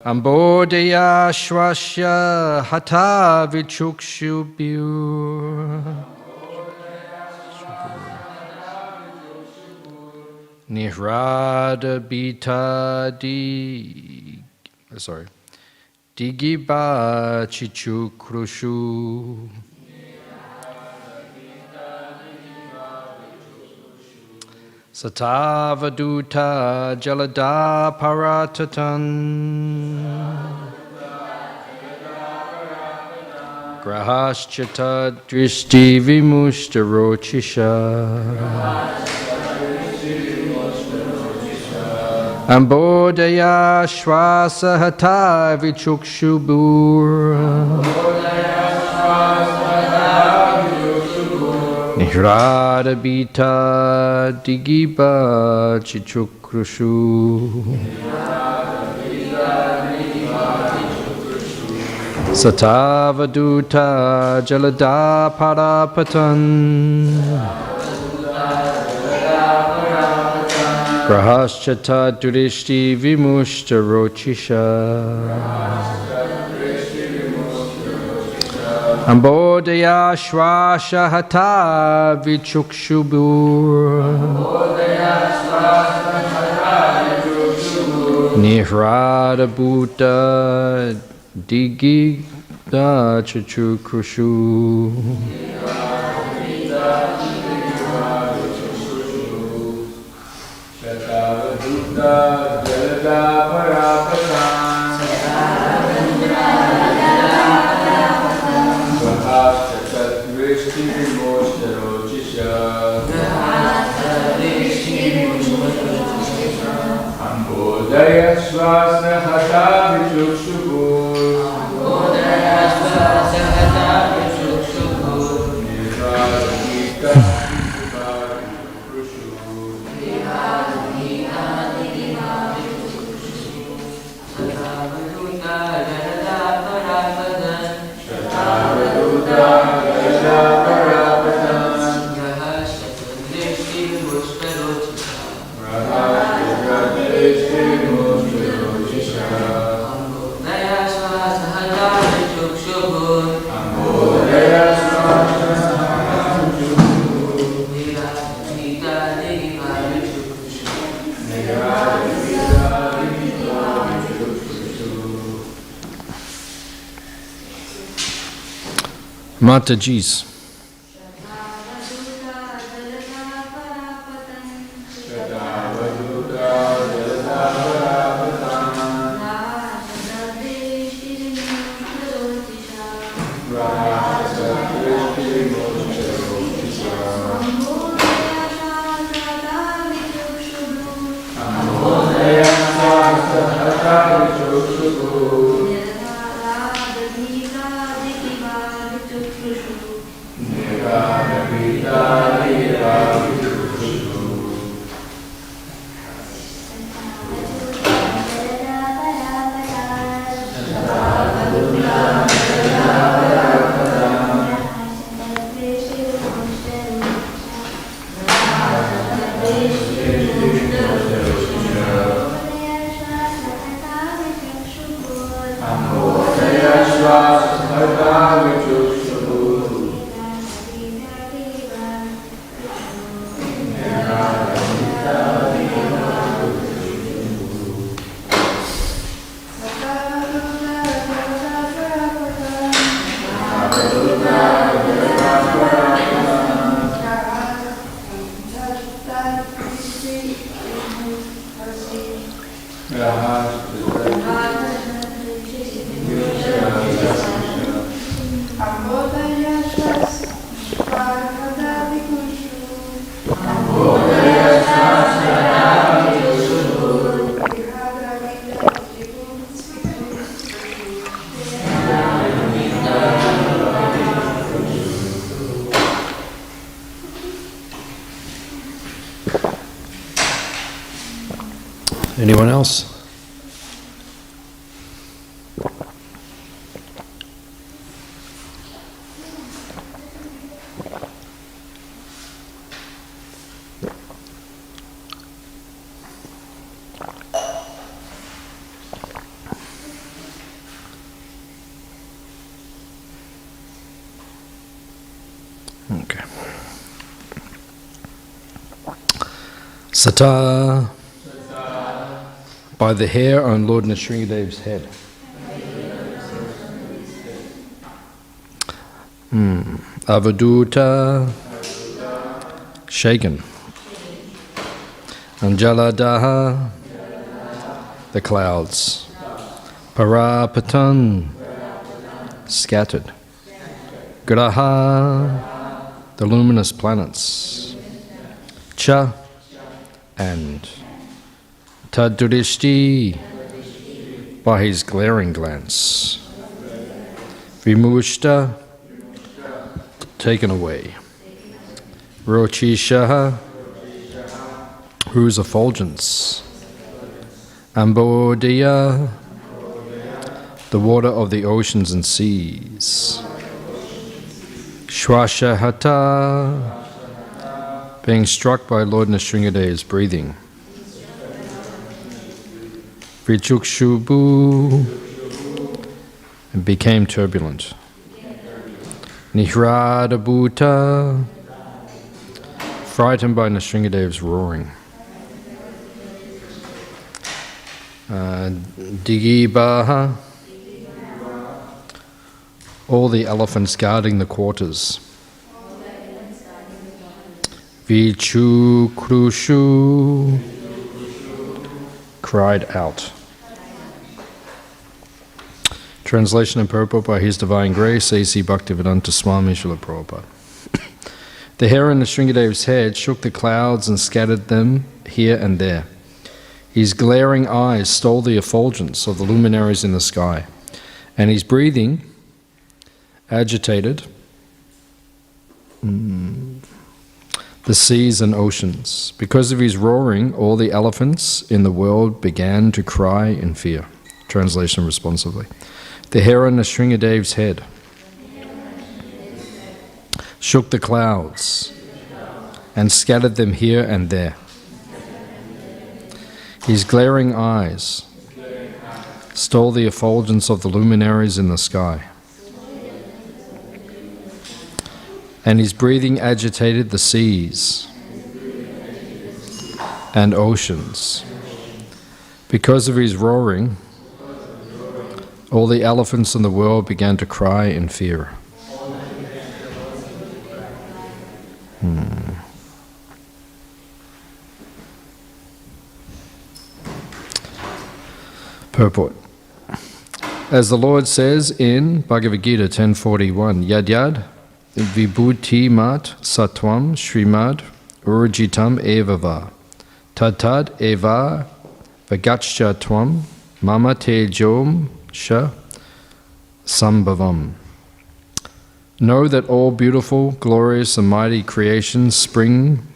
Ambodaya Shwasya Hata Vichukshubhyur Nihrada Bita Digiba Chichukrushu Satavaduta Jalada Paratatan Grahaschata Drishti Vimushtarochisha Ambodaya Shwasahata Vichukshubur Nihrada Bita Digiba Chichukrushu Satavaduta Jalada Parapatan Grahaschata Durishti Vimushtarochisha Ambodaya Shwasha Hata Vichukshubur Nihrada Bhuta Digida Chichukrushu Ambodaya Swasna Hata Vichukshubur Nihrada Gita Mataji's. Anyone else? Okay. Sata. By the hair on Lord Nrisimhadeva's head. Avaduta. Shaken. Anjaladaha. The clouds. Parapatan. Scattered. Graha. The luminous planets. Cha. And Tadurishti, by his glaring glance. Vimushta, taken away. Rochishaha, whose effulgence. Ambodhya, the water of the oceans and seas. Shwashahata, being struck by Lord Nrisimhadeva's breathing. Vichukshubu, and became turbulent. Nihradabhuta, frightened by Nrisimhadeva's roaring. Digibaha, all the elephants guarding the quarters. Vichukrushu, cried out. Translation and purport by His Divine Grace, A.C. Bhaktivedanta Swami Śrīmad Prabhupada. The hair on Nrisimhadeva's head shook the clouds and scattered them here and there. His glaring eyes stole the effulgence of the luminaries in the sky, and his breathing agitated the seas and oceans. Because of his roaring, all the elephants in the world began to cry in fear. Translation responsively. The hair on Nrisimhadeva's head shook the clouds and scattered them here and there. His glaring eyes stole the effulgence of the luminaries in the sky, and his breathing agitated the seas and oceans. Because of his roaring, all the elephants in the world began to cry in fear. Purport. As the Lord says in Bhagavad Gita 10:41, Yad vibhuti mat satvam Śrīmad urjitam evava tad eva vagaccha tvam mama tejom sha sambhavam. Know that all beautiful, glorious and mighty creations spring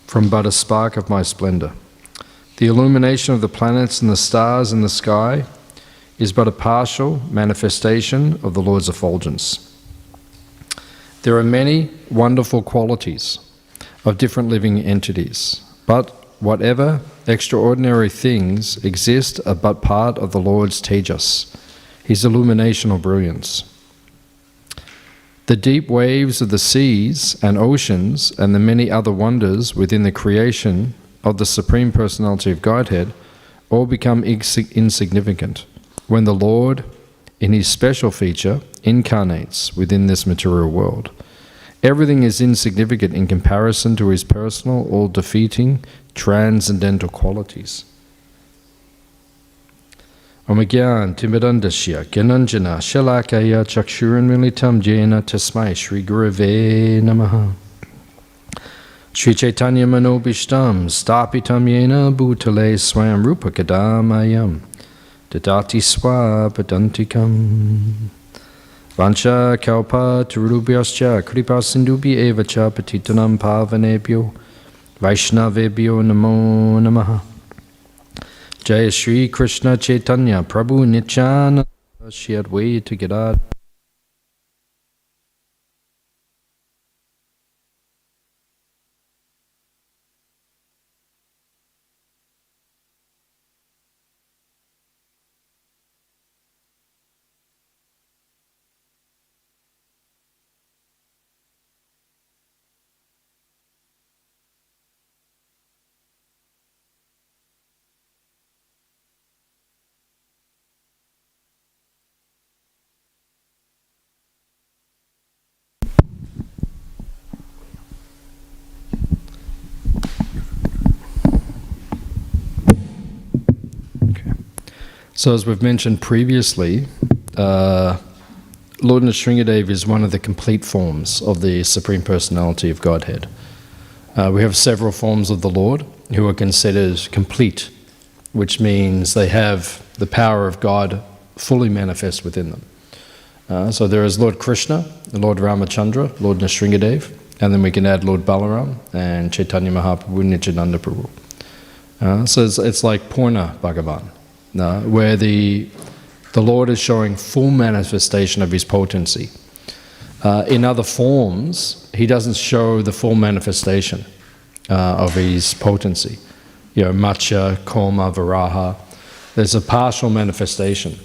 from but a spark of my splendor. The illumination of the planets and the stars in the sky is but a partial manifestation of the Lord's effulgence. There are many wonderful qualities of different living entities, but whatever extraordinary things exist are but part of the Lord's tejas, his illumination or brilliance. The deep waves of the seas and oceans and the many other wonders within the creation of the Supreme Personality of Godhead all become insignificant when the Lord, in his special feature, incarnates within this material world. Everything is insignificant in comparison to his personal, all-defeating, transcendental qualities. Omagyan timidandasya gyananjana shalakaya chakshuranmilitam jena tasmai Shri Gurave Namaha. Shri Chaitanya Manobishtam Stapitam Yena Bhutale Swayam Rupa Kadamayam Dadati Swapadantikam Vancha Kalpa Turubhyascha Kripa Sindubhi Evacha Patitanam Pavanebhyo Vaishnavebhyo Namo Namaha. Jaya Shri Krishna Chaitanya Prabhu Nityananda Shri Advaita Gadadhara So as we've mentioned previously, Lord Nrisimhadeva is one of the complete forms of the Supreme Personality of Godhead. We have several forms of the Lord who are considered complete, which means they have the power of God fully manifest within them. So there is Lord Krishna, Lord Ramachandra, Lord Nrisimhadeva, and then we can add Lord Balaram and Chaitanya Mahaprabhu, Nityananda Prabhu. So it's like Purna Bhagavan, where the Lord is showing full manifestation of his potency. In other forms, he doesn't show the full manifestation of his potency. You know, Matsya, Koma, Varaha. There's a partial manifestation.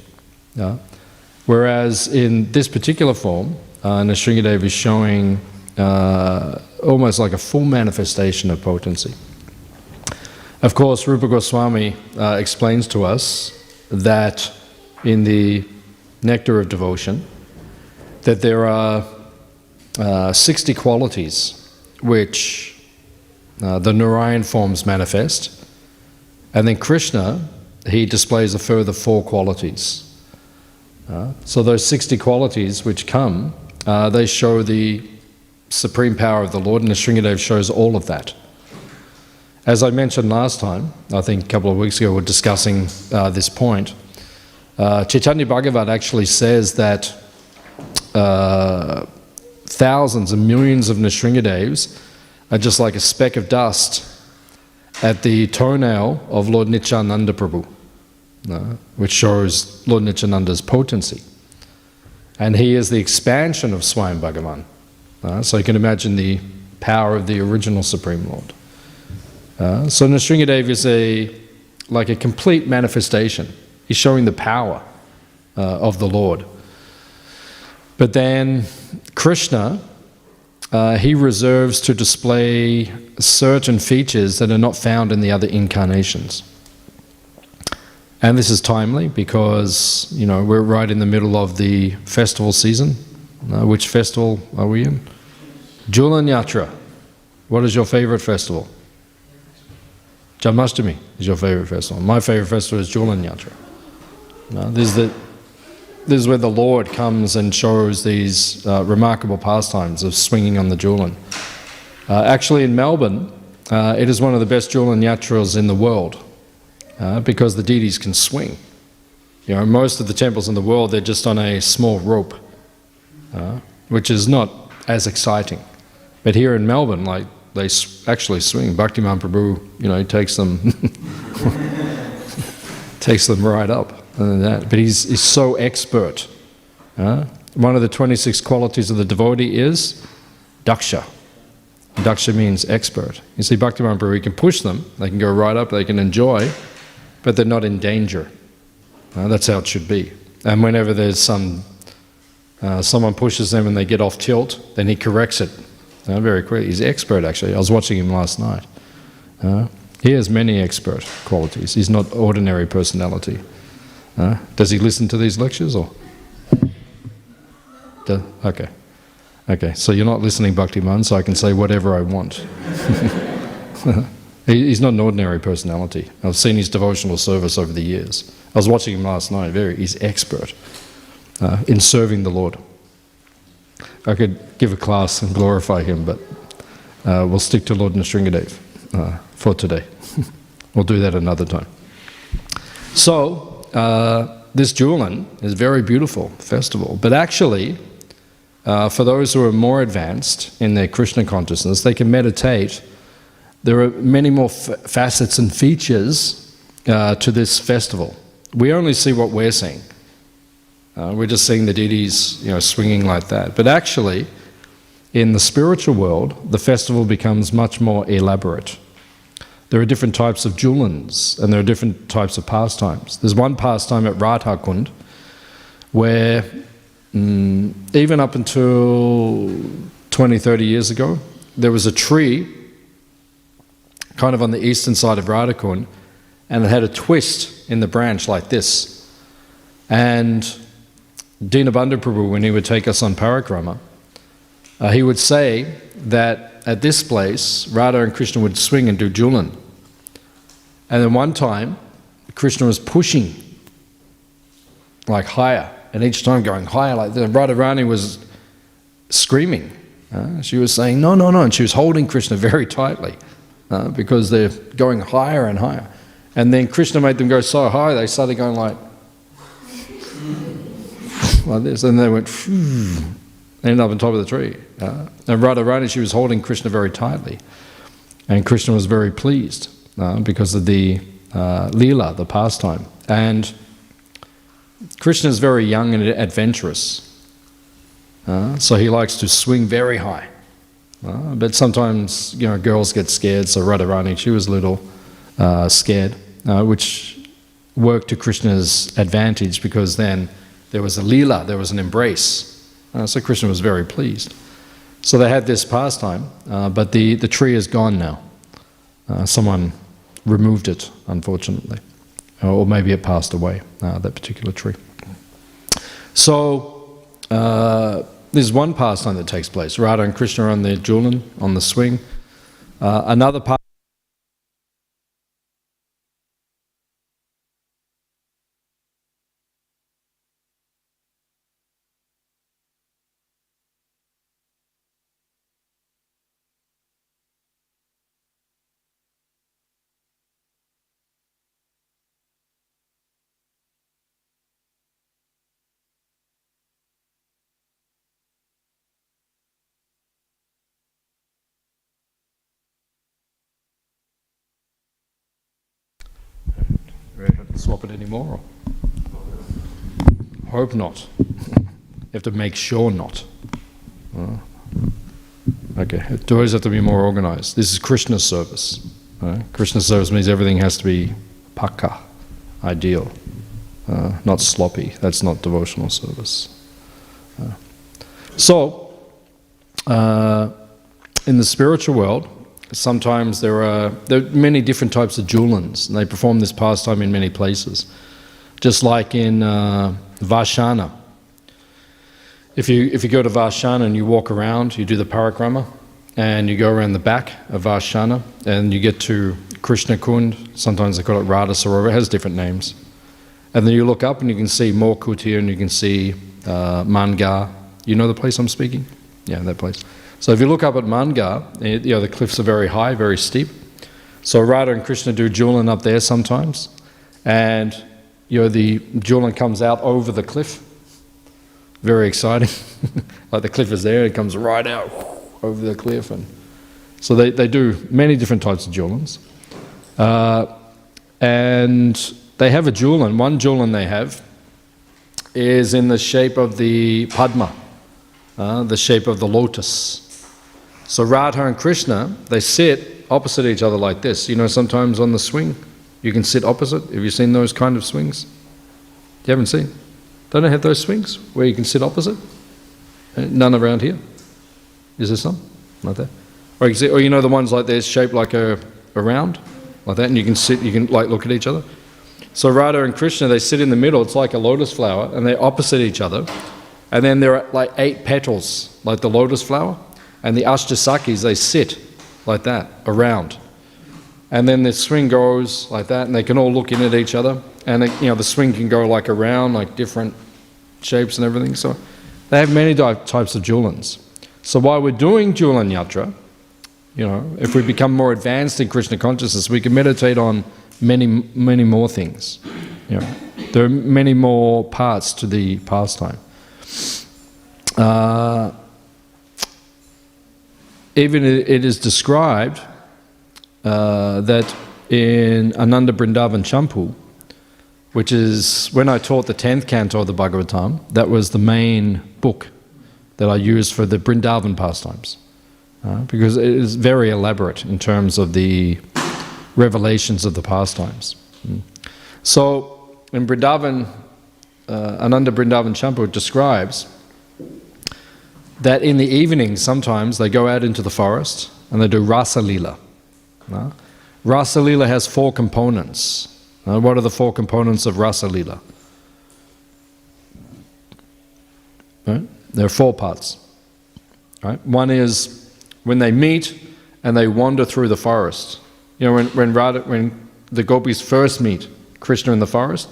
Whereas in this particular form, Nrisimhadeva is showing almost like a full manifestation of potency. Of course, Rupa Goswami explains to us that in the Nectar of Devotion, that there are 60 qualities which the Narayan forms manifest, and then Krishna, he displays a further 4 qualities. So those 60 qualities which come, they show the supreme power of the Lord, and Nrisimhadeva shows all of that. As I mentioned last time, I think a couple of weeks ago, we were discussing this point. Chaitanya Bhagavat actually says that thousands and millions of Nrisimhadevas are just like a speck of dust at the toenail of Lord Nityananda Prabhu, which shows Lord Nityananda's potency. And he is the expansion of Swami Bhagavan. So you can imagine the power of the original Supreme Lord. So Nrisimhadeva is like a complete manifestation. He's showing the power of the Lord. But then Krishna, he reserves to display certain features that are not found in the other incarnations. And this is timely because, you know, we're right in the middle of the festival season. Which festival are we in? Julan Yatra. What is your favorite festival? Janmashtami is your favorite festival. My favorite festival is Julan Yatra. This is where the Lord comes and shows these remarkable pastimes of swinging on the Julan. Actually in Melbourne, it is one of the best Julan Yatras in the world because the deities can swing. You know, most of the temples in the world, they're just on a small rope, which is not as exciting. But here in Melbourne, like, they actually swing. Bhaktivedanta Prabhu, you know, takes them right up. But he's so expert. One of the 26 qualities of the devotee is daksha. Daksha means expert. You see, Bhaktivedanta Prabhu, he can push them, they can go right up, they can enjoy, but they're not in danger. That's how it should be. And whenever there's someone pushes them and they get off tilt, then he corrects it very quickly. He's expert, actually. I was watching him last night. He has many expert qualities. He's not ordinary personality. Does he listen to these lectures or? Okay. Okay, so you're not listening, Bhaktiman, so I can say whatever I want. He's not an ordinary personality. I've seen his devotional service over the years. I was watching him last night. He's expert in serving the Lord. I could give a class and glorify him, but we'll stick to Lord Nrisimhadeva for today. We'll do that another time. So, this Julan is a very beautiful festival, but actually, for those who are more advanced in their Krishna consciousness, they can meditate. There are many more facets and features to this festival. We only see what we're seeing. We're just seeing the deities, you know, swinging like that. But actually, in the spiritual world, the festival becomes much more elaborate. There are different types of julans, and there are different types of pastimes. There's one pastime at Radha Kund where even up until 20, 30 years ago, there was a tree kind of on the eastern side of Radha Kund, and it had a twist in the branch like this. And Dinabandhu Prabhu, when he would take us on parikrama, he would say that at this place, Radha and Krishna would swing and do Julan. And then one time, Krishna was pushing like higher, and each time going higher, like the Radharani was screaming. She was saying, no, no, no, and she was holding Krishna very tightly because they're going higher and higher. And then Krishna made them go so high, they started going like this, and they went, ended up on top of the tree. And Radharani, she was holding Krishna very tightly. And Krishna was very pleased because of the Leela, the pastime. And Krishna is very young and adventurous. So he likes to swing very high. But sometimes, girls get scared, so Radharani, she was a little scared, which worked to Krishna's advantage because then there was a Leela, there was an embrace. So Krishna was very pleased. So they had this pastime, but the tree is gone now. Someone removed it, unfortunately. Or maybe it passed away, that particular tree. So there's one pastime that takes place. Radha and Krishna are on the Julan, on the swing. Another pastime. Ready to swap it anymore? Or? Hope not. You have to make sure not. Okay, it always have to be more organized. This is Krishna service. Krishna service means everything has to be pakka, ideal, not sloppy. That's not devotional service. So, in the spiritual world, sometimes there are many different types of Julans, and they perform this pastime in many places. Just like in Vashana. If you go to Vashana and you walk around, you do the parikrama, and you go around the back of Vashana, and you get to Krishna Kund, sometimes they call it Radha Sarovar, it has different names. And then you look up and you can see More Kutir, and you can see Mangar. You know the place I'm speaking? Yeah, that place. So if you look up at Mangar, the cliffs are very high, very steep. So Radha and Krishna do Julan up there sometimes. And the Julan comes out over the cliff. Very exciting. Like the cliff is there, it comes right out over the cliff. And so they do many different types of Julans. And they have a Julan. One Julan they have is in the shape of the Padma, the shape of the lotus. So Radha and Krishna, they sit opposite each other like this. Sometimes on the swing, you can sit opposite. Have you seen those kind of swings? You haven't seen? Don't they have those swings where you can sit opposite? None around here? Is there some? Like that? Or the ones like this, shaped like a round? Like that, and you can sit, you can look at each other. So Radha and Krishna, they sit in the middle, it's like a lotus flower, and they're opposite each other. And then there are like 8 petals, like the lotus flower. And the Ashtasakis, they sit like that, around. And then the swing goes like that, and they can all look in at each other. And the swing can go like around, like different shapes and everything. So they have many types of Julans. So while we're doing Julan Yatra, if we become more advanced in Krishna consciousness, we can meditate on many, many more things. There are many more parts to the pastime. Even it is described that in Ananda Vrindavan Champu, which is when I taught the 10th canto of the Bhagavatam, that was the main book that I used for the Vrindavan pastimes, because it is very elaborate in terms of the revelations of the pastimes. So in Vrindavan, Ananda Vrindavan Champu describes that in the evening sometimes they go out into the forest and they do Rasa Leela. Rasa Leela has 4 components. What are the 4 components of Rasa Leela? Right? There are 4 parts. Right? One is when they meet and they wander through the forest. When the gopis first meet Krishna in the forest,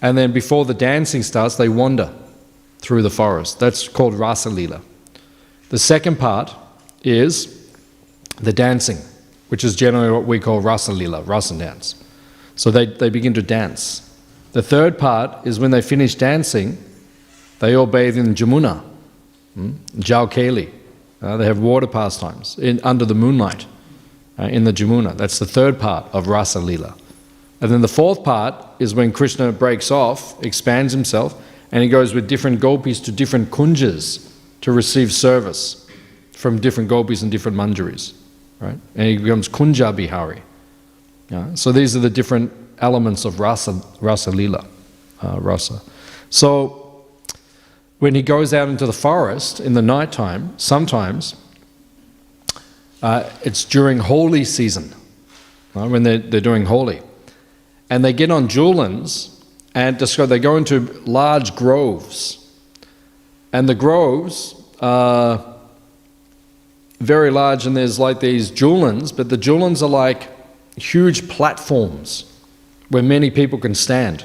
And then before the dancing starts, they wander through the forest. That's called Rasa Lila. The second part is the dancing, which is generally what we call Rasa Lila, Rasa dance. So they begin to dance. The third part is when they finish dancing, they all bathe in Jamuna, Jalkeli. They have water pastimes under the moonlight in the Jamuna. That's the third part of Rasa Lila. And then the fourth part is when Krishna breaks off, expands himself, and he goes with different gopis to different kunjas to receive service from different gopis and different manjaris. Right? And he becomes Kunja Bihari. So these are the different elements of Rasa Lila. Rasa. So when he goes out into the forest in the nighttime, sometimes it's during holy season, when they're doing holy. And they get on julans and they go into large groves. And the groves are very large, and there's like these julans, but the julans are like huge platforms where many people can stand.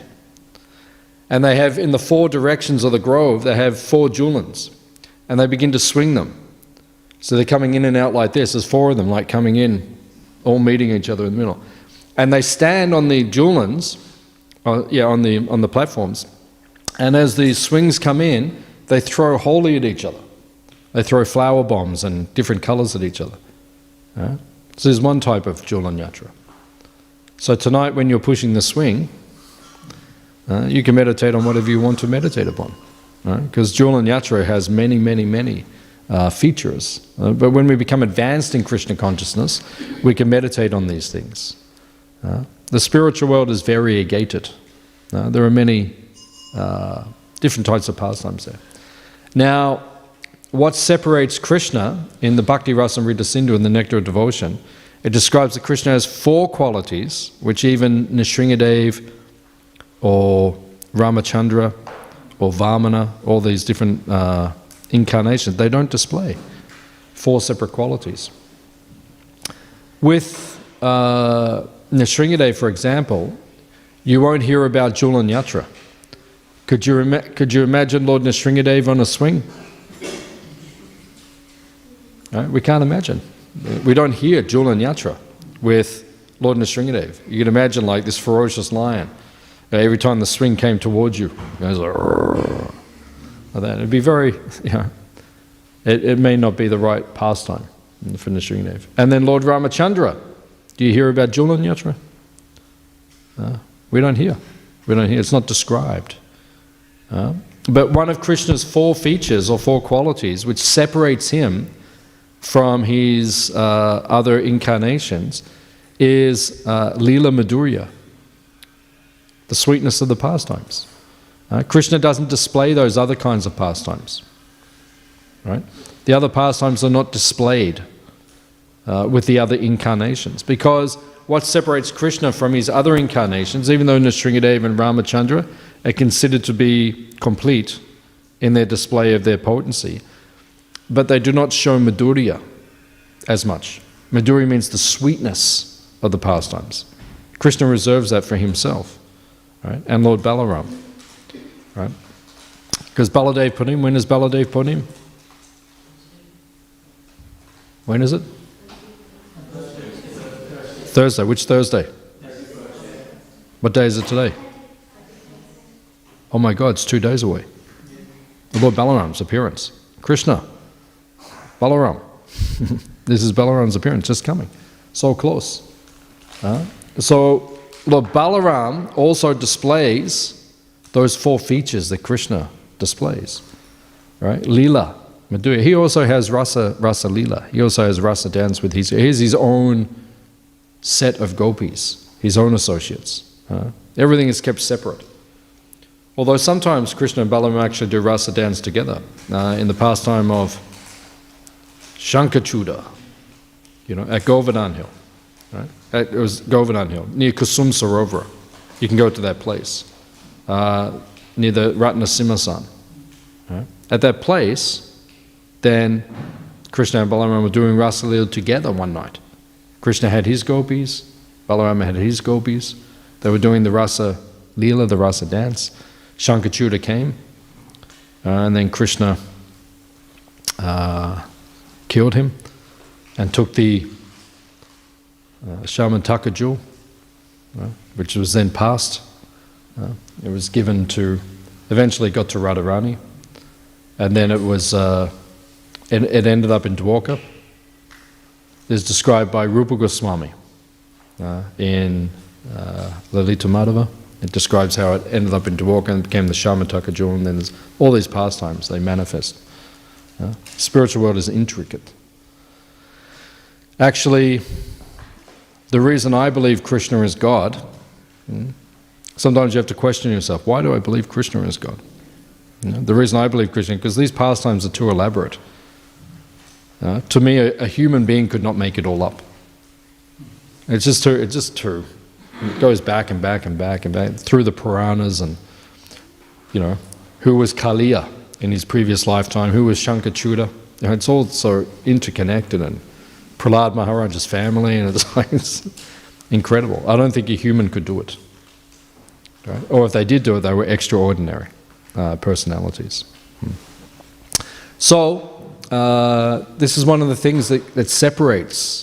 And they have, in the four directions of the grove, they have 4 julans, and they begin to swing them. So they're coming in and out like this. There's 4 of them, like coming in, all meeting each other in the middle. And they stand on the julans, on the platforms, and as these swings come in, they throw holy at each other. They throw flower bombs and different colors at each other. So there's one type of Julan Yatra. So tonight when you're pushing the swing, you can meditate on whatever you want to meditate upon. Because Julan Yatra has many, many, many features. But when we become advanced in Krishna consciousness, we can meditate on these things. The spiritual world is variegated. There are many different types of pastimes there. Now, what separates Krishna in the Bhakti Rasamrita Sindhu and the Nectar of Devotion, it describes that Krishna has 4 qualities, which even Nrisimhadeva or Ramachandra or Vamana, all these different incarnations, they don't display 4 separate qualities. With Nrisimhadeva, for example, you won't hear about Julan Yatra. Could you imagine Lord Nrisimhadeva on a swing? We can't imagine. We don't hear Julan Yatra with Lord Nrisimhadeva. You can imagine like this ferocious lion. Every time the swing came towards you, it goes like that. It'd be very, it may not be the right pastime for Nrisimhadeva. And then Lord Ramachandra. Do you hear about Julan Yatra? We don't hear. It's not described. But one of Krishna's 4 features or 4 qualities which separates him from his other incarnations is Leela Madhurya, the sweetness of the pastimes. Krishna doesn't display those other kinds of pastimes. Right? The other pastimes are not displayed with the other incarnations, because what separates Krishna from his other incarnations, even though Nrisimhadeva and Ramachandra are considered to be complete in their display of their potency, but they do not show Madhurya as much. Madhurya means the sweetness of the pastimes. Krishna reserves that for himself, right? And Lord Balaram, right? Because Baladev Punim, when is Baladev Punim? When is it? Thursday. Which Thursday? What day is it today? Oh my God, it's 2 days away. The Lord Balaram's appearance. Krishna. Balaram. This is Balaram's appearance, just coming. So close. So Lord Balaram also displays those 4 features that Krishna displays. Right? Leela, Madhurya. He also has Rasa Leela. He also has Rasa dance with his own set of gopis, his own associates. Everything is kept separate. Although sometimes Krishna and Balaram actually do Rasa dance together in the pastime of Shankachuda, at Govardhan Hill. Right? It was Govardhan Hill, near Kusum Sarovara. You can go to that place, near the Ratnasimhasan. Right? At that place, then Krishna and Balaram were doing Rasa Leela together one night. Krishna had his gopis, Balaram had his gopis. They were doing the Rasa Leela, the rasa dance. Shankachuta came, and then Krishna killed him and took the Shamantaka jewel, which was then passed. It was given to, eventually got to Radharani, and then it was, it ended up in Dwarka. It's described by Rupa Goswami in Lalita Madhava. It describes how it ended up in Dwarka and became the Shamantaka jewel, and then there's all these pastimes, they manifest. Spiritual world is intricate. Actually, the reason I believe Krishna is God, sometimes you have to question yourself, why do I believe Krishna is God? The reason I believe Krishna, because these pastimes are too elaborate. To me, a human being could not make it all up. It's just too. It goes back and back and back and back through the Puranas, and who was Kaliya in his previous lifetime, who was Shankachuta. It's all so interconnected, and Prahlad Maharaj's family, and it's incredible. I don't think a human could do it. Right? Or if they did do it, they were extraordinary personalities. So, this is one of the things that separates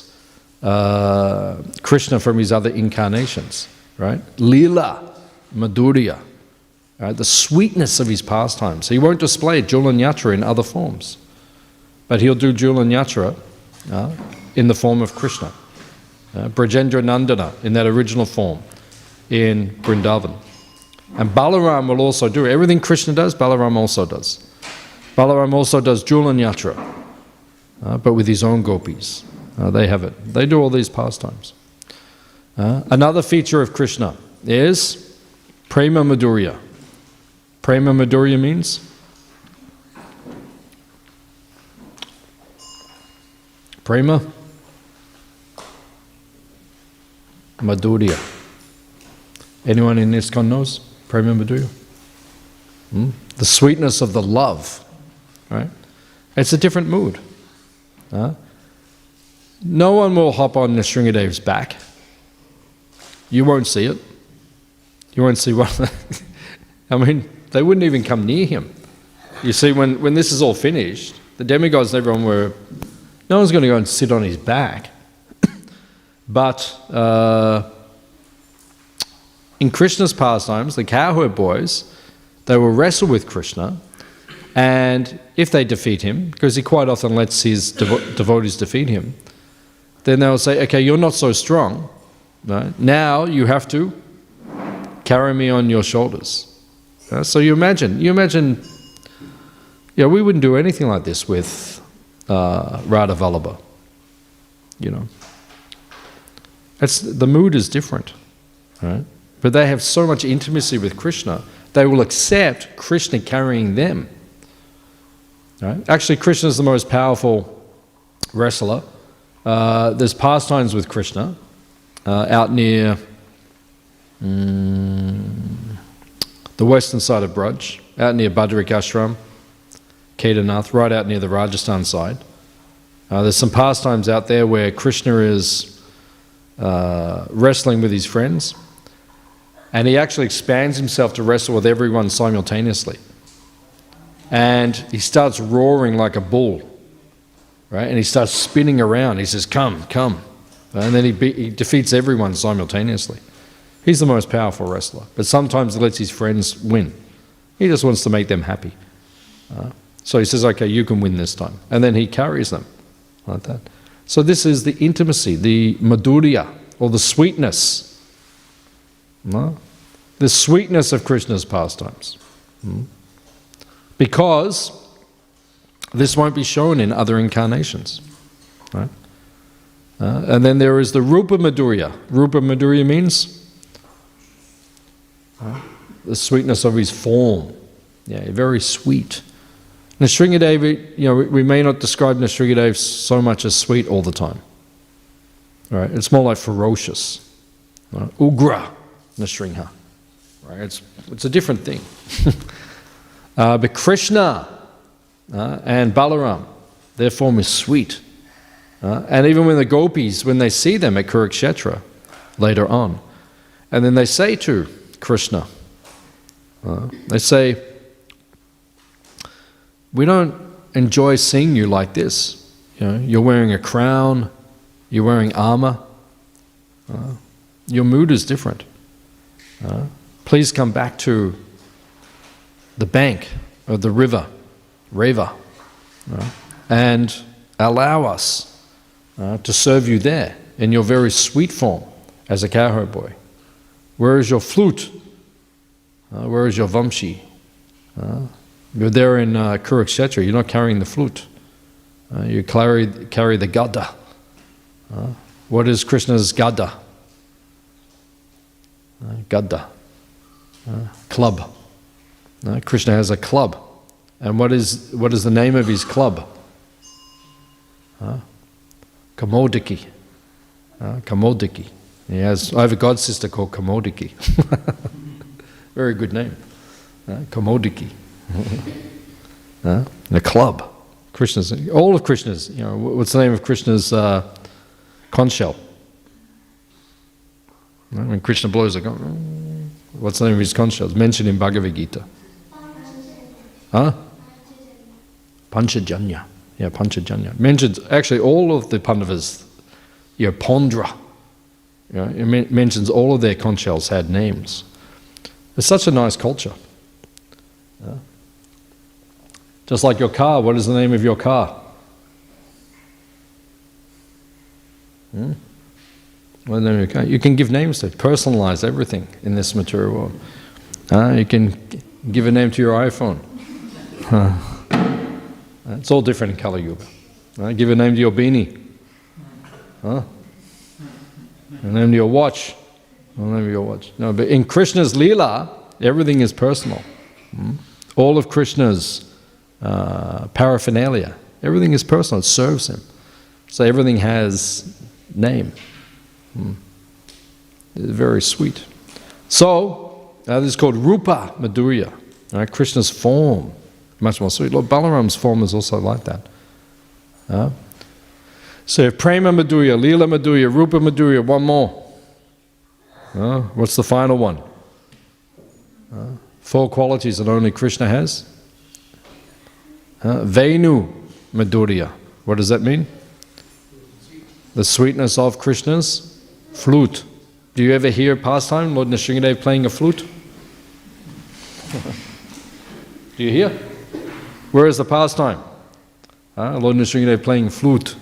Krishna from his other incarnations, right? Leela, Madhurya, right? The sweetness of his pastimes. He won't display Julanyatra in other forms, but he'll do Julanyatra in the form of Krishna. Brajendra Nandana in that original form in Vrindavan. And Balaram will also do everything Krishna does, Balaram also does. Balaram also does Julanyatra, but with his own gopis. They have it. They do all these pastimes. Another feature of Krishna is Prema Madhurya. Prema Madhurya means Prema Madhurya. Anyone in ISKCON knows Prema Madhurya? The sweetness of the love, right? It's a different mood. No one will hop on Nrisimhadeva's back. You won't see it. You won't see what. I mean, they wouldn't even come near him. You see, when this is all finished, the demigods and everyone were. No one's going to go and sit on his back. But in Krishna's pastimes, the cowherd boys, they will wrestle with Krishna, and if they defeat him, because he quite often lets his devotees defeat him, then they'll say, okay, you're not so strong, right? Now you have to carry me on your shoulders. So you imagine, we wouldn't do anything like this with Radha Vallabha, the mood is different, right? But they have so much intimacy with Krishna, they will accept Krishna carrying them. Right? Actually, Krishna is the most powerful wrestler. There's pastimes with Krishna out near the western side of Braj, out near Badrik Ashram, Kedarnath, right out near the Rajasthan side. There's some pastimes out there where Krishna is wrestling with his friends, and he actually expands himself to wrestle with everyone simultaneously. And he starts roaring like a bull, right? And he starts spinning around. He says, come, come. And then he defeats everyone simultaneously. He's the most powerful wrestler. But sometimes he lets his friends win. He just wants to make them happy. So he says, okay, you can win this time. And then he carries them like that. So this is the intimacy, the madhurya, or the sweetness. The sweetness of Krishna's pastimes. Because this won't be shown in other incarnations. Right? And then there is the Rupa Madhurya. Rupa Madhurya means the sweetness of his form. Yeah, very sweet. Nrisimhadeva, we may not describe Nrisimhadeva so much as sweet all the time. Right? It's more like ferocious. Right? Ugra Nrisimha. Right? It's a different thing. But Krishna and Balaram, their form is sweet. And even when the gopis, when they see them at Kurukshetra later on, and then they say to Krishna, They say, we don't enjoy seeing you like this. You know, you're wearing a crown, you're wearing armor. Your mood is different. Please come back to the bank of the river, Reva, and allow us to serve you there in your very sweet form as a cowherd boy. Where is your flute? Where is your vamshi? You're there in Kurukshetra, you're not carrying the flute. You carry the gada. What is Krishna's gada? Gada. Club. Krishna has a club. And what is the name of his club? Kamodiki. Kamodiki. I have a god sister called Kamodiki. Very good name. Kamodiki. The club. Krishna's, all of Krishna's, you know, what's the name of Krishna's conch shell? When Krishna blows a conch, what's the name of his conch shell? It's mentioned in Bhagavad Gita. Panchajanya. Yeah, Panchajanya. Mentions, actually all of the Pandavas, you know, Pondra, you know, it mentions all of their conch shells had names. It's such a nice culture. Just like your car, what is the name of your car? What is the name of your car? You can give names to it, personalize everything in this material world. You can give a name to your iPhone. It's all different in Kali Yuga. Give a name to your beanie. A name to your watch. A name to your watch. No, but in Krishna's Leela, everything is personal. All of Krishna's paraphernalia, everything is personal, it serves him. So everything has name. It's very sweet. So, this is called Rupa Madhurya, Krishna's form, much more sweet. Lord Balaram's form is also like that. So Prema Madhurya, Leela Madhurya, Rupa Madhurya, one more. What's the final one? 4 qualities that only Krishna has. Venu Madhurya. What does that mean? The sweetness of Krishna's flute. Do you ever hear pastime, Lord Nrisimhadeva playing a flute? Do you hear? Where is the pastime? Lord Nrisimhadeva playing flute.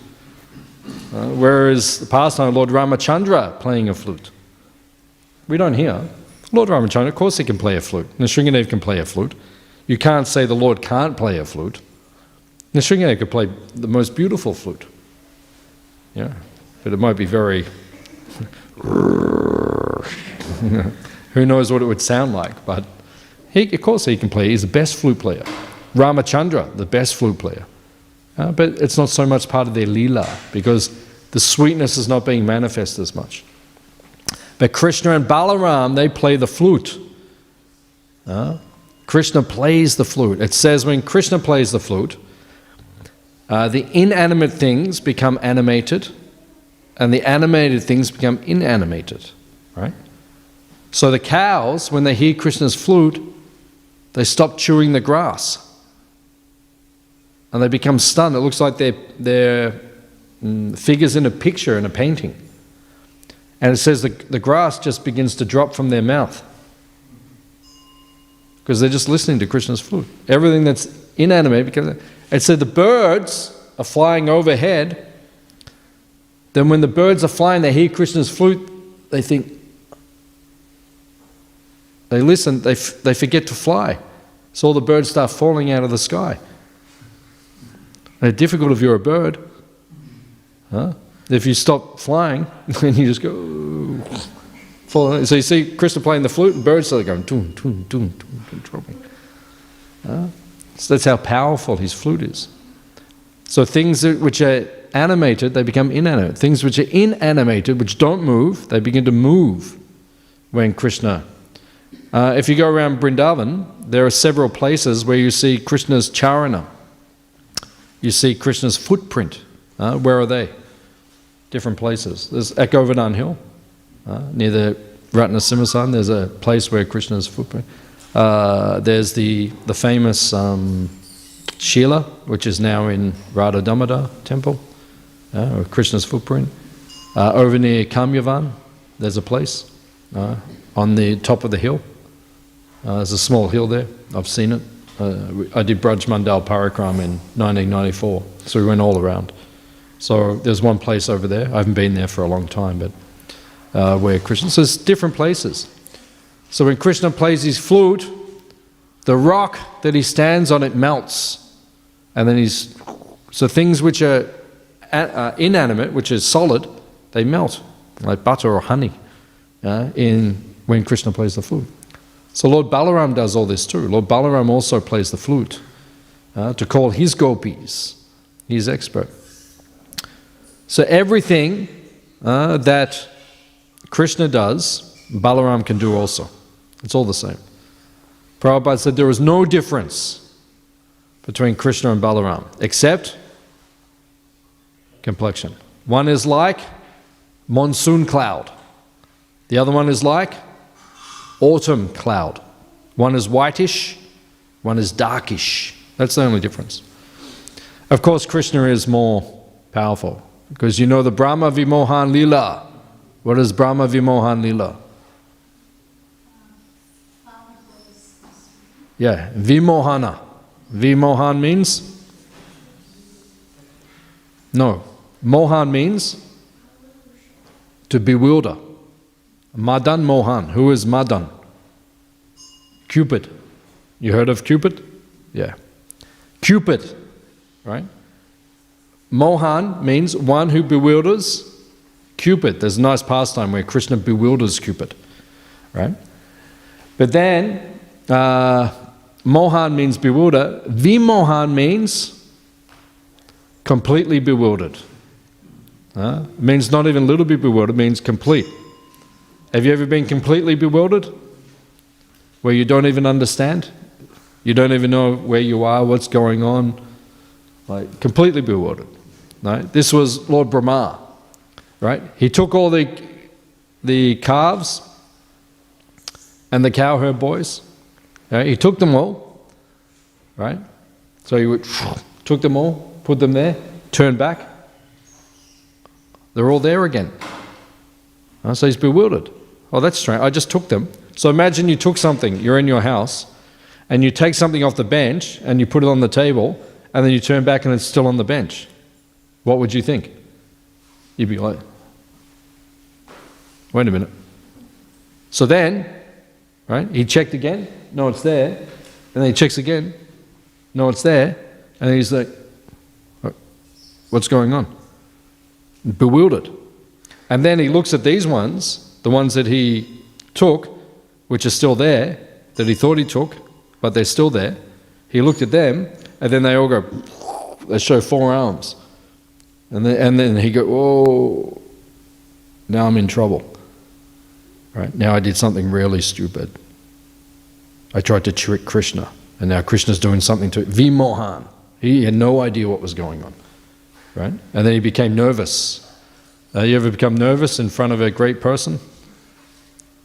Where is the pastime, Lord Ramachandra playing a flute? We don't hear. Lord Ramachandra, of course he can play a flute. Nrisimhadeva can play a flute. You can't say the Lord can't play a flute. Nrisimhadeva could play the most beautiful flute. Yeah, but it might be very... Who knows what it would sound like, but of course he can play. He's the best flute player. Ramachandra, the best flute player. But it's not so much part of their Leela, because the sweetness is not being manifest as much. But Krishna and Balaram, they play the flute. Krishna plays the flute. It says when Krishna plays the flute, the inanimate things become animated, and the animated things become inanimated, right? So the cows, when they hear Krishna's flute, they stop chewing the grass. And they become stunned. It looks like they're figures in a picture, in a painting. And it says the grass just begins to drop from their mouth. Because they're just listening to Krishna's flute. Everything that's inanimate, because it said the birds are flying overhead. Then when the birds are flying, they hear Krishna's flute, they think, they listen, they forget to fly. So all the birds start falling out of the sky. It's difficult if you're a bird. If you stop flying, then you just go, fall. So you see Krishna playing the flute, and birds start going, toon, toon, toon, toon, dropping. So that's how powerful his flute is. So things which are animated, they become inanimate. Things which are inanimated, which don't move, they begin to move when Krishna... if you go around Vrindavan, there are several places where you see Krishna's charana. You see Krishna's footprint. Where are they? Different places. There's Govardhan Hill, near the Ratnasimha, there's a place where Krishna's footprint. There's the famous Shila, which is now in Radha Damodar temple, or Krishna's footprint. Over near Kamyavan, there's a place on the top of the hill. There's a small hill there. I've seen it. I did Braj Mandal Parikram in 1994, so we went all around. So there's one place over there. I haven't been there for a long time, but where Krishna... So there's different places. So when Krishna plays his flute, the rock that he stands on, it melts. And then so things which are inanimate, which is solid, they melt, like butter or honey, when Krishna plays the flute. So Lord Balaram does all this too. Lord Balaram also plays the flute to call his gopis. He's expert. So everything that Krishna does, Balaram can do also. It's all the same. Prabhupada said there is no difference between Krishna and Balaram, except complexion. One is like monsoon cloud. The other one is like autumn cloud. One is whitish, one is darkish. That's the only difference. Of course, Krishna is more powerful, because you know the Brahma Vimohan Lila. What is Brahma Vimohan Lila? Yeah, Vimohana. Vimohan means? No. Mohan means to bewilder. Madan Mohan. Who is Madan? Cupid. You heard of Cupid? Yeah. Cupid, right? Mohan means one who bewilders. Cupid. There's a nice pastime where Krishna bewilders Cupid, right? But then, Mohan means bewilder. Vimohan means completely bewildered. It means not even a little bit bewildered, it means complete. Have you ever been completely bewildered? Where you don't even understand? You don't even know where you are, what's going on? Like, completely bewildered. Right? This was Lord Brahma. Right? He took all the calves and the cowherd boys. Right? He took them all. Right? So he took them all, put them there, turned back. They're all there again. So he's bewildered. Oh, that's strange. I just took them. So imagine you took something, you're in your house, and you take something off the bench and you put it on the table, and then you turn back and it's still on the bench. What would you think? You'd be like, wait a minute. So then, right, he checked again, no, it's there. And then he checks again, no, it's there. And he's like, what's going on? Bewildered. And then he looks at these ones, the ones that he took, which are still there, that he thought he took, but they're still there. He looked at them, and then they all go, they show 4 arms. And then he go, oh, now I'm in trouble. Right? Now I did something really stupid. I tried to trick Krishna, and now Krishna's doing something to it. Vimohan. He had no idea what was going on. Right? And then he became nervous. You ever become nervous in front of a great person?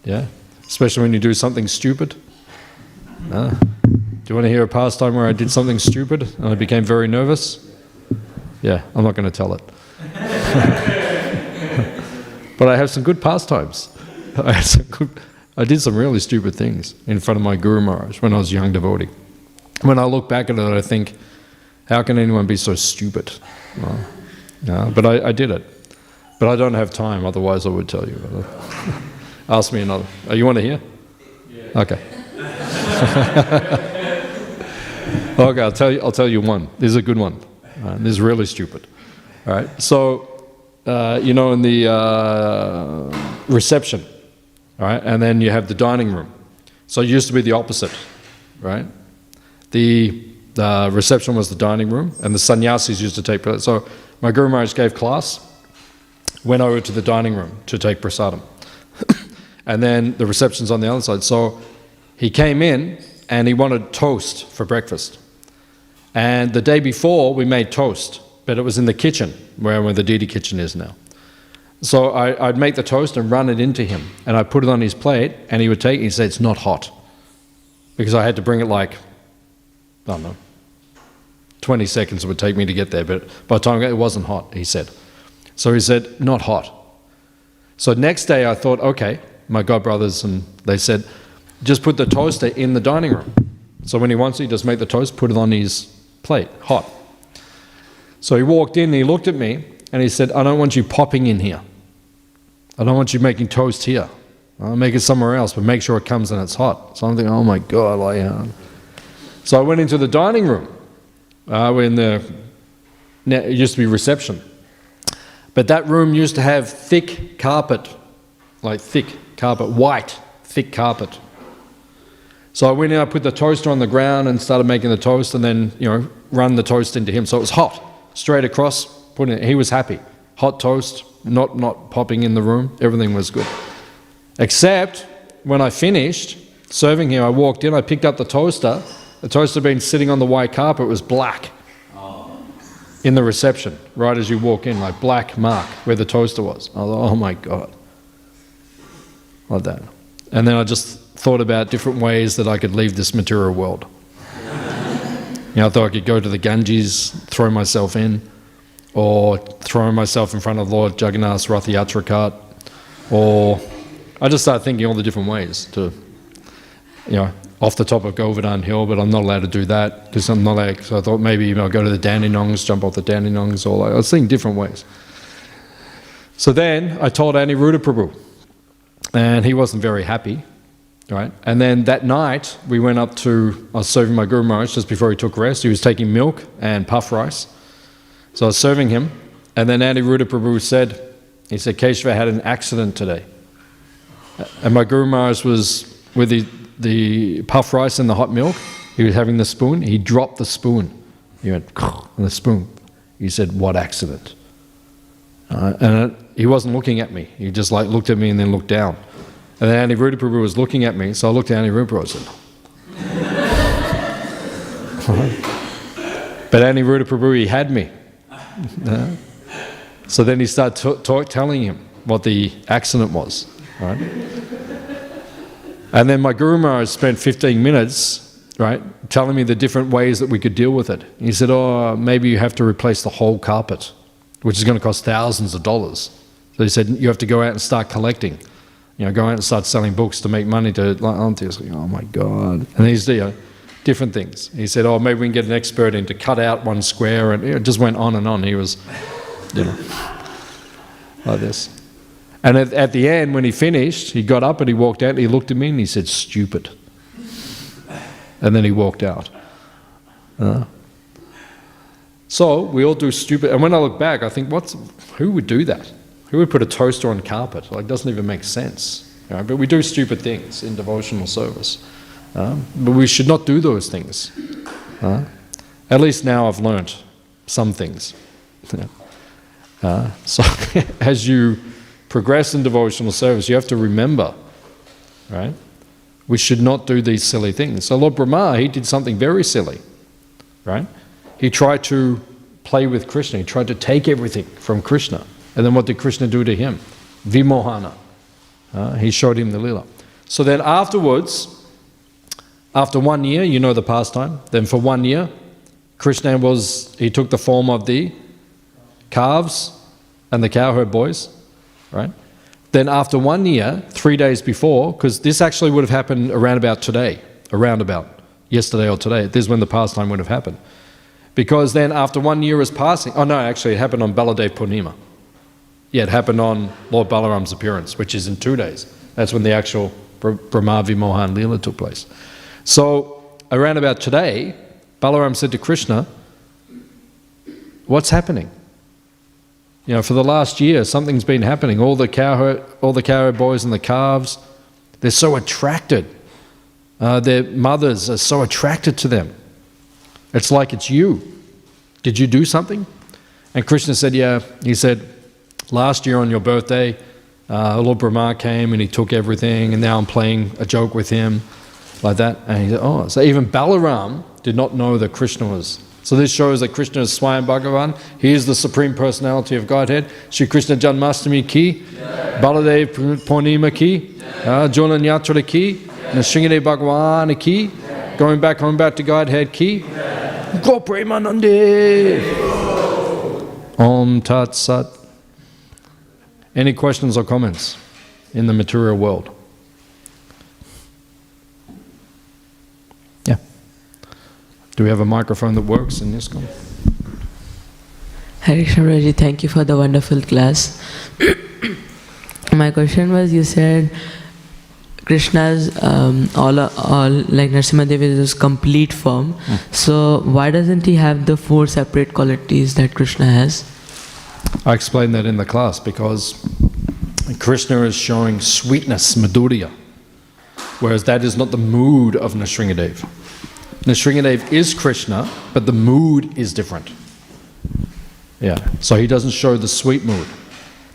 Yeah? Especially when you do something stupid? Do you want to hear a pastime where I did something stupid and I became very nervous? Yeah, I'm not going to tell it. But I have some good pastimes. I did some really stupid things in front of my Guru Maharaj when I was a young devotee. When I look back at it, I think, how can anyone be so stupid? Well, but I did it. But I don't have time, otherwise I would tell you. Ask me another. Oh, you want to hear? Yeah. Okay. Okay, I'll tell you one. This is a good one. This is really stupid. All right. So, you know, in the reception, all right, and then you have the dining room. So it used to be the opposite, right? The reception was the dining room, and the sannyasis used to take. So my Guru Maharaj gave class, went over to the dining room to take prasadam. And then the reception's on the other side. So he came in and he wanted toast for breakfast. And the day before we made toast, but it was in the kitchen, where the Didi kitchen is now. So I'd make the toast and run it into him. And I'd put it on his plate and he would take it and he'd say, it's not hot. because I had to bring it like, I don't know, 20 seconds it would take me to get there, but by the time I got, it wasn't hot, he said. So he said, not hot. So next day I thought, okay, my godbrothers, and they said, just put the toaster in the dining room. So when he wants it, just make the toast, put it on his plate, hot. So he walked in and he looked at me and he said, I don't want you popping in here. I don't want you making toast here. I'll make it somewhere else, but make sure it comes and it's hot. So I'm thinking, oh my God. So I went into the dining room. It used to be reception. But that room used to have thick carpet, like thick carpet, white, thick carpet. So I went in, I put the toaster on the ground and started making the toast, and then, run the toast into him. So it was hot, straight across, put it in. He was happy. Hot toast, not popping in the room, everything was good. Except when I finished serving him, I walked in, I picked up the toaster. The toaster had been sitting on the white carpet, it was black. In the reception, right as you walk in, like black mark where the toaster was. I thought, oh my God. Like that. And then I just thought about different ways that I could leave this material world. I thought I could go to the Ganges, throw myself in, or throw myself in front of Lord Jagannath's Rath Yatra cart, or I just started thinking all the different ways to, off the top of Govardhan Hill, but I'm not allowed to do that because I'm not allowed. So I thought maybe I'll go to the Dandenongs, jump off the Dandenongs, or I was thinking different ways. So then I told Aniruddha Prabhu, and he wasn't very happy, right? And then that night we went up to, I was serving my Guru Maharaj just before he took rest. He was taking milk and puff rice. So I was serving him, and then Aniruddha Prabhu said, Kesava had an accident today. And my Guru Maharaj was with the puff rice and the hot milk. He was having the spoon. He dropped the spoon. He went, and the spoon. He said, what accident? And he wasn't looking at me. He just looked at me and then looked down. And then Aniruddha Prabhu was looking at me, so I looked at Aniruddha Prabhu and said, but Aniruddha Prabhu, he had me. So then he started telling him what the accident was. Right? And then my Guru Maharaj spent 15 minutes, right, telling me the different ways that we could deal with it. He said, maybe you have to replace the whole carpet, which is going to cost thousands of dollars. So he said, you have to go out and start collecting. Go out and start selling books to make money to, oh my God. And these different things. He said, maybe we can get an expert in to cut out one square, and it just went on and on. He was, like this. And at the end, when he finished, he got up and he walked out and he looked at me and he said, stupid. And then he walked out. So we all do stupid. And when I look back, I think, who would do that? Who would put a toaster on carpet? It doesn't even make sense. But we do stupid things in devotional service. But we should not do those things. At least now I've learnt some things. So as you progress in devotional service, you have to remember, right? We should not do these silly things. So Lord Brahma, he did something very silly, right? He tried to play with Krishna. He tried to take everything from Krishna. And then what did Krishna do to him? Vimohana. He showed him the lila. So then afterwards, after 1 year, you know the pastime, then for 1 year, Krishna he took the form of the calves and the cowherd boys, right? Then after 1 year, 3 days before, because this actually would have happened around about yesterday or today, this is when the pastime would have happened. Because then after 1 year is passing, actually it happened on Baladev Purnima. Yeah, it happened on Lord Balaram's appearance, which is in 2 days. That's when the actual Brahma Vimohan Leela took place. So around about today, Balaram said to Krishna, what's happening? For the last year, something's been happening. All the cowherd boys and the calves, they're so attracted. Their mothers are so attracted to them. It's like it's you. Did you do something? And Krishna said, yeah. He said, last year on your birthday, Lord Brahma came and he took everything, and now I'm playing a joke with him, like that. And he said, so even Balaram did not know that Krishna was. So this shows that Krishna is Swami Bhagavan. He is the Supreme Personality of Godhead. Shri Krishna Janmashtami ki, Baladev Purnima ki, Jolan Yatra ki, Nrisimhadeva Bhagavan ki, Going back home back to Godhead ki? Go Premanande! Om Tat Sat. Any questions or comments in the material world? Yeah. Do we have a microphone that works in ISKCON? Hare Krishna Prabhuji, thank you for the wonderful class. My question was, you said Krishna's all like Nrisimhadeva is his complete form. So why doesn't he have the 4 separate qualities that Krishna has? I explained that in the class because Krishna is showing sweetness, madhurya, whereas that is not the mood of Nrisimhadeva. Nrisimhadeva is Krishna, but the mood is different. Yeah, so he doesn't show the sweet mood.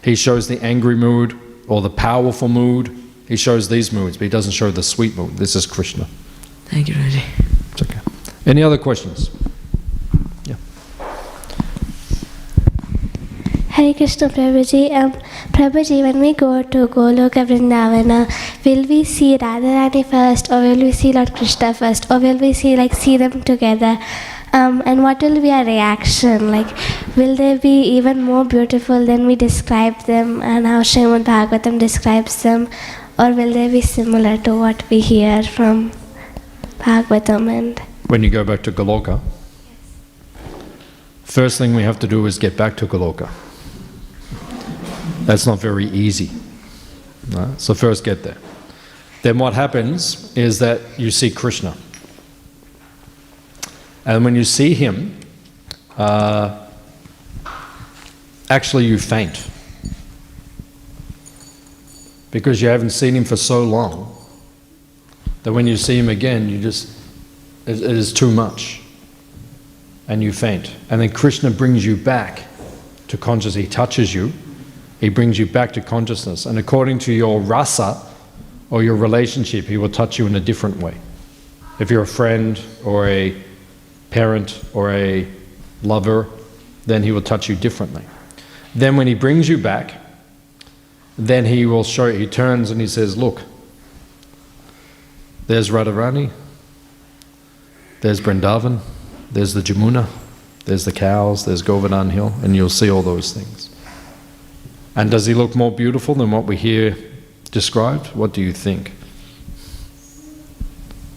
He shows the angry mood or the powerful mood. He shows these moods, but he doesn't show the sweet mood. This is Krishna. Thank you, Prabhuji. It's okay. Any other questions? Yeah. Hare Krishna Prabhuji. Prabhuji, when we go to Goloka Vrindavana, will we see Radharani first, or will we see Lord Krishna first, or will we see them together? And what will be our reaction? Like, will they be even more beautiful than we describe them and how Śrīmad Bhāgavatam describes them? Or will they be similar to what we hear from Bhāgavatam? And when you go back to Goloka, first thing we have to do is get back to Goloka. That's not very easy. No? So first get there. Then what happens is that you see Krishna. And when you see him, actually you faint. Because you haven't seen him for so long that when you see him again, it is too much. And you faint. And then Krishna brings you back to consciousness. He touches you. He brings you back to consciousness. And according to your rasa or your relationship, he will touch you in a different way. If you're a friend or a parent or a lover, then he will touch you differently. Then when he brings you back, then he will show you, he turns and he says, look, there's Radharani, there's Vrindavan, there's the Jamuna, there's the cows, there's Govardhan Hill, and you'll see all those things. And does he look more beautiful than what we hear described? What do you think?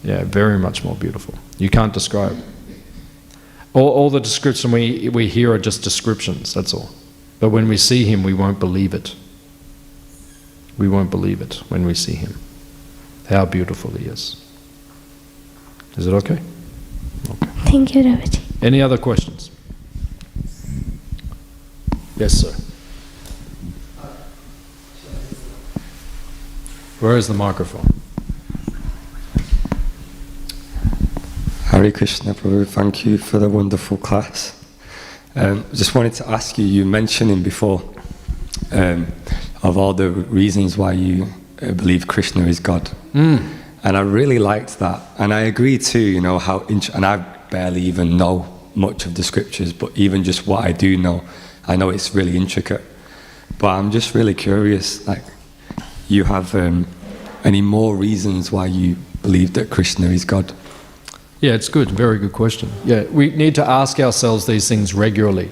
Yeah, very much more beautiful. You can't describe. All the description we hear are just descriptions, that's all. But when we see him, we won't believe it. We won't believe it when we see him. How beautiful he is. Is it okay? Okay. Thank you, Prabhuji. Any other questions? Yes, sir. Where is the microphone? Hare Krishna, Prabhu. Thank you for the wonderful class. Just wanted to ask you, you mentioning before of all the reasons why you believe Krishna is God. And I really liked that. And I agree too, how, and I barely even know much of the scriptures, but even just what I do know, I know it's really intricate. But I'm just really curious, like, you have any more reasons why you believe that Krishna is God? Yeah, it's good. Very good question. Yeah, we need to ask ourselves these things regularly.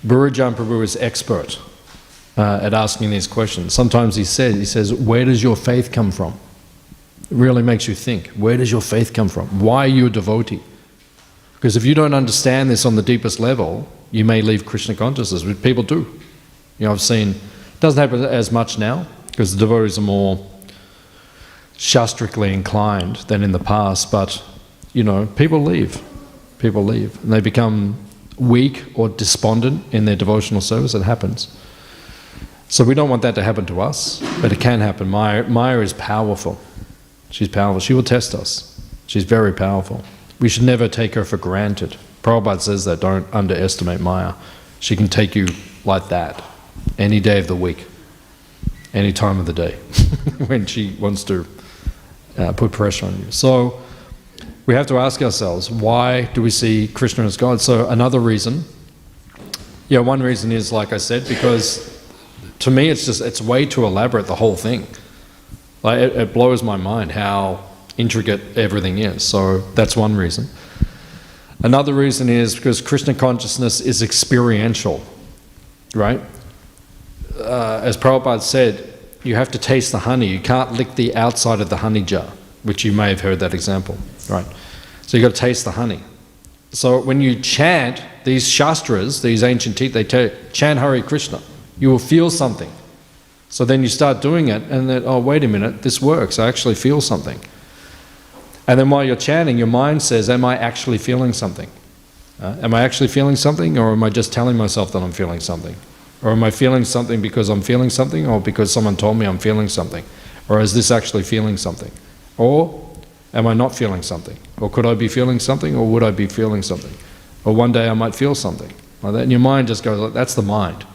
Bhurijan Prabhu is expert at asking these questions. Sometimes he says, where does your faith come from? It really makes you think. Where does your faith come from? Why are you a devotee? Because if you don't understand this on the deepest level, you may leave Krishna consciousness, which people do. I've seen, it doesn't happen as much now, because the devotees are more shastrically inclined than in the past, but people leave. People leave. And they become weak or despondent in their devotional service. It happens. So we don't want that to happen to us, but it can happen. Maya is powerful. She's powerful. She will test us. She's very powerful. We should never take her for granted. Prabhupada says that, don't underestimate Maya. She can take you like that any day of the week, any time of the day, when she wants to put pressure on you. So we have to ask ourselves, why do we see Krishna as God? So another reason, one reason is, like I said, because to me it's way too elaborate, the whole thing. Like it blows my mind how intricate everything is. So that's one reason. Another reason is because Krishna consciousness is experiential, right? As Prabhupada said, you have to taste the honey. You can't lick the outside of the honey jar, which you may have heard that example, right? So you've got to taste the honey. So when you chant these shastras, these ancient teachers, they tell you, chant Hare Krishna, you will feel something. So then you start doing it and then, oh, wait a minute, this works, I actually feel something. And then while you're chanting, your mind says, am I actually feeling something? Am I actually feeling something, or am I just telling myself that I'm feeling something? Or am I feeling something because I'm feeling something, or because someone told me I'm feeling something? Or is this actually feeling something? Or am I not feeling something? Or could I be feeling something, or would I be feeling something? Or one day I might feel something like that. And your mind just goes, like, that's the mind.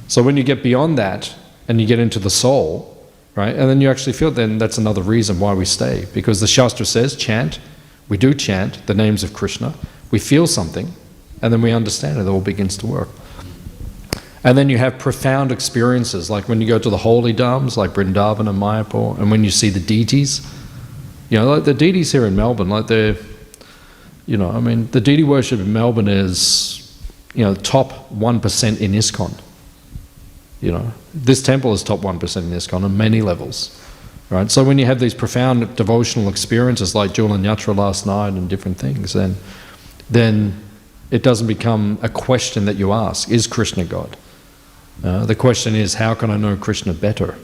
So when you get beyond that and you get into the soul, right, and then you actually feel, then that's another reason why we stay. Because the Shastra says, chant, we do chant the names of Krishna, we feel something, and then we understand it all begins to work. And then you have profound experiences, like when you go to the holy dhams, like Vrindavan and Mayapur, and when you see the deities, you know, like the deities here in Melbourne, like they're, you know, I mean, the deity worship in Melbourne is, you know, top 1% in ISKCON. You know, this temple is top 1% in ISKCON on many levels, right? So when you have these profound devotional experiences like Julan Yatra last night and different things, then it doesn't become a question that you ask, is Krishna God? The question is, how can I know Krishna better?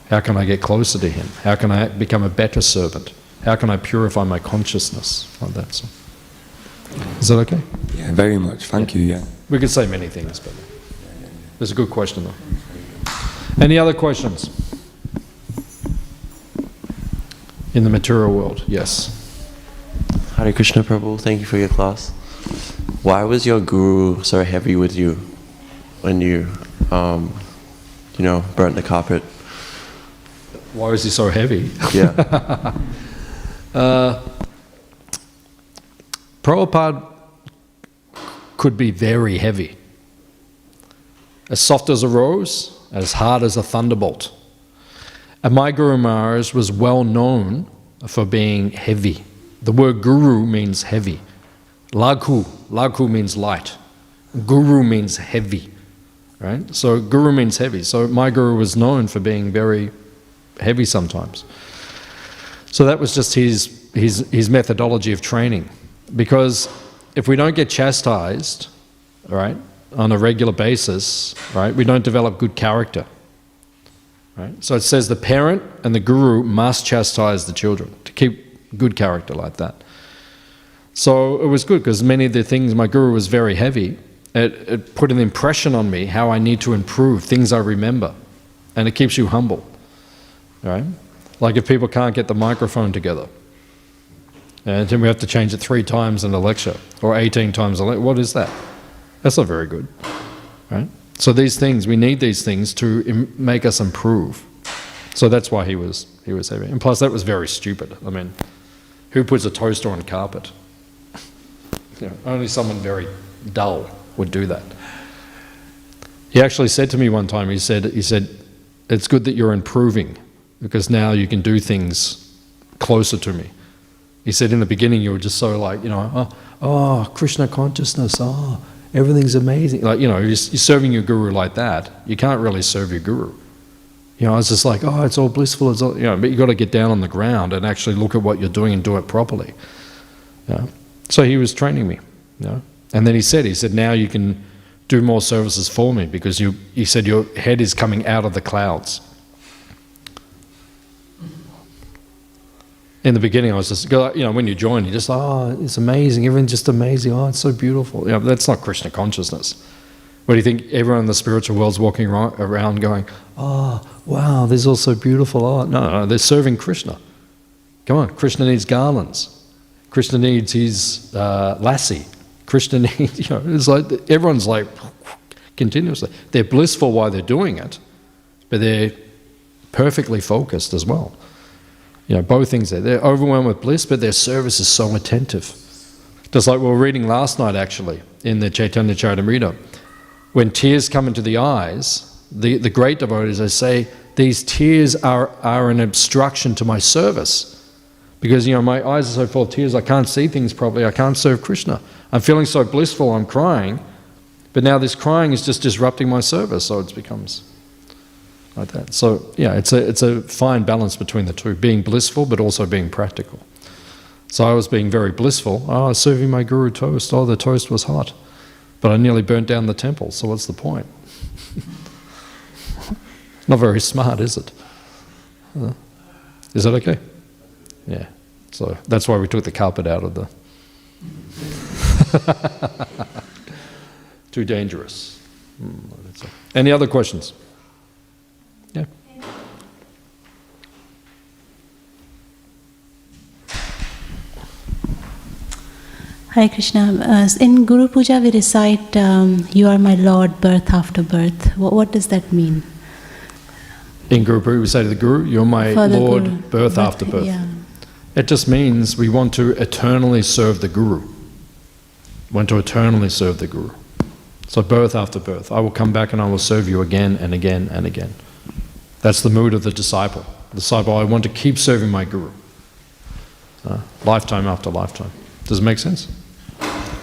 How can I get closer to him? How can I become a better servant? How can I purify my consciousness? Like that. So, is that okay? Yeah, very much. Thank you, yeah. We could say many things, but it's a good question though. Any other questions? In the material world, yes. Hare Krishna Prabhu, thank you for your class. Why was your guru so heavy with you when you, you know, burnt the carpet? Why was he so heavy? Yeah. Prabhupada could be very heavy. As soft as a rose, as hard as a thunderbolt. And my Guru Maharaj was well known for being heavy. The word guru means heavy. Laghu means light. Guru means heavy, right? So guru means heavy. So my guru was known for being very heavy sometimes. So that was just his methodology of training. Because if we don't get chastised, right, on a regular basis, right, we don't develop good character. Right? So it says the parent and the guru must chastise the children to keep good character like that. So it was good because many of the things, my guru was very heavy. It put an impression on me how I need to improve, things I remember. And it keeps you humble. Right? Like if people can't get the microphone together, and then we have to change it 3 times in a lecture, or 18 times a lecture, what is that? That's not very good. Right? So these things, we need these things to make us improve. So that's why he was heavy. And plus that was very stupid. I mean, who puts a toaster on carpet? You know, only someone very dull would do that. He actually said to me one time, he said, it's good that you're improving because now you can do things closer to me. He said in the beginning you were just so like, you know, oh Krishna consciousness, oh, everything's amazing. Like, you know, you're serving your guru like that, you can't really serve your guru. You know, I was just like, oh, it's all blissful, it's all, you know, but you got to get down on the ground and actually look at what you're doing and do it properly. You know? So he was training me, you know. And then he said, now you can do more services for me because he said your head is coming out of the clouds. In the beginning, I was just, you know, when you join, you're just like, oh, it's amazing, everything's just amazing, oh, it's so beautiful. You know, that's not Krishna consciousness. What do you think everyone in the spiritual world's walking around going, oh, wow, this is all so beautiful, oh, no, they're serving Krishna. Come on, Krishna needs garlands. Krishna needs his lassie. Krishna needs, you know, it's like, everyone's like, continuously. They're blissful while they're doing it, but they're perfectly focused as well. You know, both things there. They're overwhelmed with bliss, but their service is so attentive. Just like we were reading last night, actually, in the Chaitanya Charitamrita. When tears come into the eyes, the great devotees, they say, these tears are an obstruction to my service. Because, my eyes are so full of tears, I can't see things properly, I can't serve Krishna. I'm feeling so blissful, I'm crying, but now this crying is just disrupting my service, so it becomes like that. So, it's a fine balance between the two, being blissful but also being practical. So I was being very blissful. I was serving my guru toast. The toast was hot. But I nearly burnt down the temple, so what's the point? Not very smart, is it? Is that okay? Yeah. So that's why we took the carpet out of the... Too dangerous. Any other questions? Yeah. Hare Krishna. In Guru Puja we recite, you are my Lord, birth after birth. What does that mean? In Guru Puja we say to the Guru, you're my Lord, Guru, birth after birth. Yeah. It just means we want to eternally serve the Guru. Want to eternally serve the Guru. So birth after birth. I will come back and I will serve you again and again and again. That's the mood of the disciple. The disciple, I want to keep serving my Guru. Lifetime after lifetime. Does it make sense?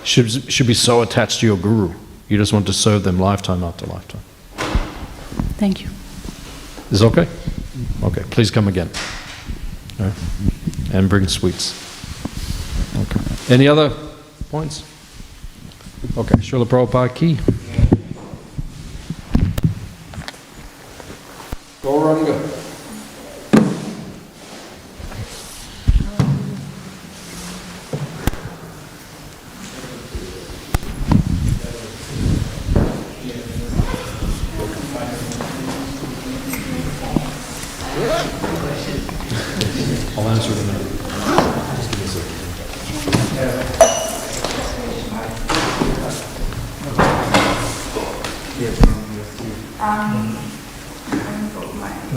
Should be so attached to your Guru. You just want to serve them lifetime after lifetime. Thank you. Is it okay? Okay, please come again. All right. And bring sweets. Okay. Any other points? Okay, Srila Prabhupada ki. Gauranga. I'll answer it in a minute. Just give me a second.